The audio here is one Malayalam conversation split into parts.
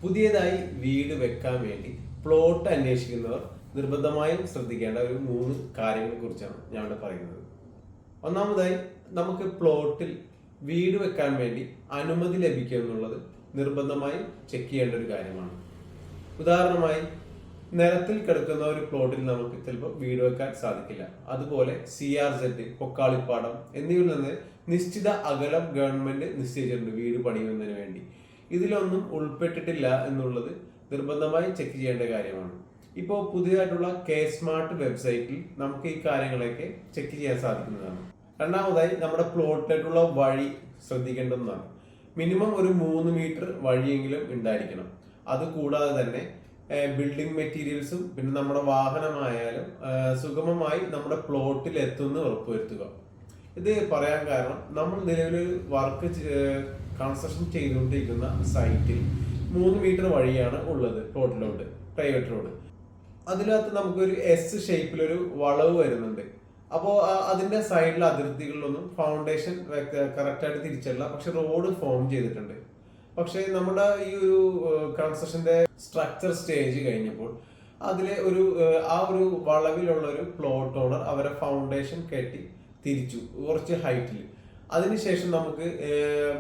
പുതിയതായി വീട് വെക്കാൻ വേണ്ടി പ്ലോട്ട് അന്വേഷിക്കുന്നവർ നിർബന്ധമായും ശ്രദ്ധിക്കേണ്ട ഒരു 3 കാര്യങ്ങളെ കുറിച്ചാണ് ഞാൻ ഇവിടെ പറയുന്നത്. ഒന്നാമതായി, നമുക്ക് പ്ലോട്ടിൽ വീട് വെക്കാൻ വേണ്ടി അനുമതി ലഭിക്കുക എന്നുള്ളത് നിർബന്ധമായും ചെക്ക് ചെയ്യേണ്ട ഒരു കാര്യമാണ്. ഉദാഹരണമായി, നിലത്തിൽ കിടക്കുന്ന ഒരു പ്ലോട്ടിൽ നമുക്ക് ചിലപ്പോൾ വീട് വെക്കാൻ സാധിക്കില്ല. അതുപോലെ CRZ, കൊക്കാളിപ്പാടം എന്നിവയിൽ നിന്ന് നിശ്ചിത അകലം ഗവൺമെന്റ് നിശ്ചയിച്ചിട്ടുണ്ട് വീട് പണിയുന്നതിന് വേണ്ടി. ഇതിലൊന്നും ഉൾപ്പെട്ടിട്ടില്ല എന്നുള്ളത് നിർബന്ധമായും ചെക്ക് ചെയ്യേണ്ട കാര്യമാണ്. ഇപ്പോൾ പുതിയതായിട്ടുള്ള K-Smart വെബ്സൈറ്റിൽ നമുക്ക് ഈ കാര്യങ്ങളൊക്കെ ചെക്ക് ചെയ്യാൻ സാധിക്കുന്നതാണ്. രണ്ടാമതായി, നമ്മുടെ പ്ലോട്ടിലേക്കുള്ള വഴി ശ്രദ്ധിക്കേണ്ടതാണ്. മിനിമം ഒരു 3 മീറ്റർ വഴിയെങ്കിലും ഉണ്ടായിരിക്കണം. അതുകൂടാതെ തന്നെ ബിൽഡിംഗ് മെറ്റീരിയൽസും പിന്നെ നമ്മുടെ വാഹനമായാലും സുഗമമായി നമ്മുടെ പ്ലോട്ടിൽ എത്തുമെന്ന് ഉറപ്പുവരുത്തുക. ഇത് പറയാൻ കാരണം, നമ്മൾ നിലവിൽ വർക്ക് കൺസ്ട്രക്ഷൻ ചെയ്തുകൊണ്ടിരിക്കുന്ന സൈറ്റിൽ 3 മീറ്റർ വഴിയാണ് ഉള്ളത് പ്ലോട്ടിലോട്ട്, പ്രൈവറ്റ് റോഡ്. അതിനകത്ത് നമുക്കൊരു S ഷേപ്പിലൊരു വളവ് വരുന്നുണ്ട്. അപ്പോൾ അതിന്റെ സൈഡിലെ അതിർത്തികളിലൊന്നും ഫൗണ്ടേഷൻ കറക്റ്റായിട്ട് തിരിച്ചല്ല, പക്ഷെ റോഡ് ഫോം ചെയ്തിട്ടുണ്ട്. പക്ഷെ നമ്മുടെ ഈ ഒരു കൺസ്ട്രക്ഷന്റെ സ്ട്രക്ചർ സ്റ്റേജ് കഴിഞ്ഞപ്പോൾ അതിലെ ആ ഒരു വളവിലുള്ള ഒരു പ്ലോട്ട് ഓണർ അവരെ ഫൗണ്ടേഷൻ കെട്ടി തിരിച്ചു കുറച്ച് ഹൈറ്റിൽ. അതിനുശേഷം നമുക്ക്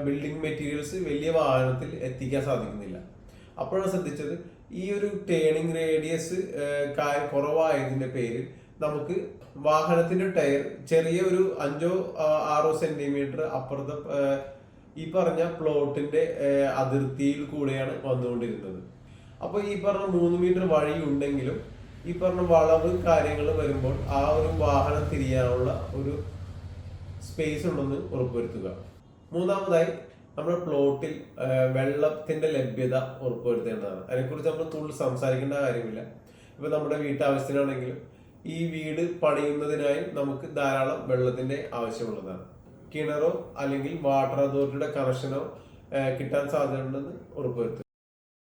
ബിൽഡിംഗ് മെറ്റീരിയൽസ് വലിയ വാഹനത്തിൽ എത്തിക്കാൻ സാധിക്കുന്നില്ല. അപ്പോഴാണ് ശ്രദ്ധിച്ചത്, ഈ ഒരു ടേണിംഗ് റേഡിയസ് കുറവായതിന്റെ പേരിൽ നമുക്ക് വാഹനത്തിന്റെ ടയർ ചെറിയ ഒരു 5-6 സെന്റിമീറ്റർ അപ്പുറത്തെ ഈ പറഞ്ഞ പ്ലോട്ടിന്റെ അതിർത്തിയിൽ കൂടെയാണ് വന്നുകൊണ്ടിരുന്നത്. അപ്പൊ ഈ പറഞ്ഞ 3 മീറ്റർ വഴി ഉണ്ടെങ്കിലും ഈ പറഞ്ഞ വളവ് കാര്യങ്ങൾ വരുമ്പോൾ ആ ഒരു വാഹനം തിരിയാനുള്ള ഒരു സ്പേസ് ഉണ്ടെന്ന് ഉറപ്പുവരുത്തുക. മൂന്നാമതായി, നമ്മുടെ പ്ലോട്ടിൽ വെള്ളത്തിന്റെ ലഭ്യത ഉറപ്പുവരുത്തേണ്ടതാണ്. അതിനെക്കുറിച്ച് നമ്മൾ കൂടുതൽ സംസാരിക്കേണ്ട കാര്യമില്ല. ഇപ്പൊ നമ്മുടെ വീട്ടാവശ്യത്തിനാണെങ്കിലും ഈ വീട് പണിയുന്നതിനായി നമുക്ക് ധാരാളം വെള്ളത്തിന്റെ ആവശ്യമുള്ളതാണ്. കിണറോ അല്ലെങ്കിൽ വാട്ടർ അതോറിറ്റിയുടെ കണക്ഷനോ കിട്ടാൻ സാധ്യതയുണ്ടെന്ന് ഉറപ്പുവരുത്തുക.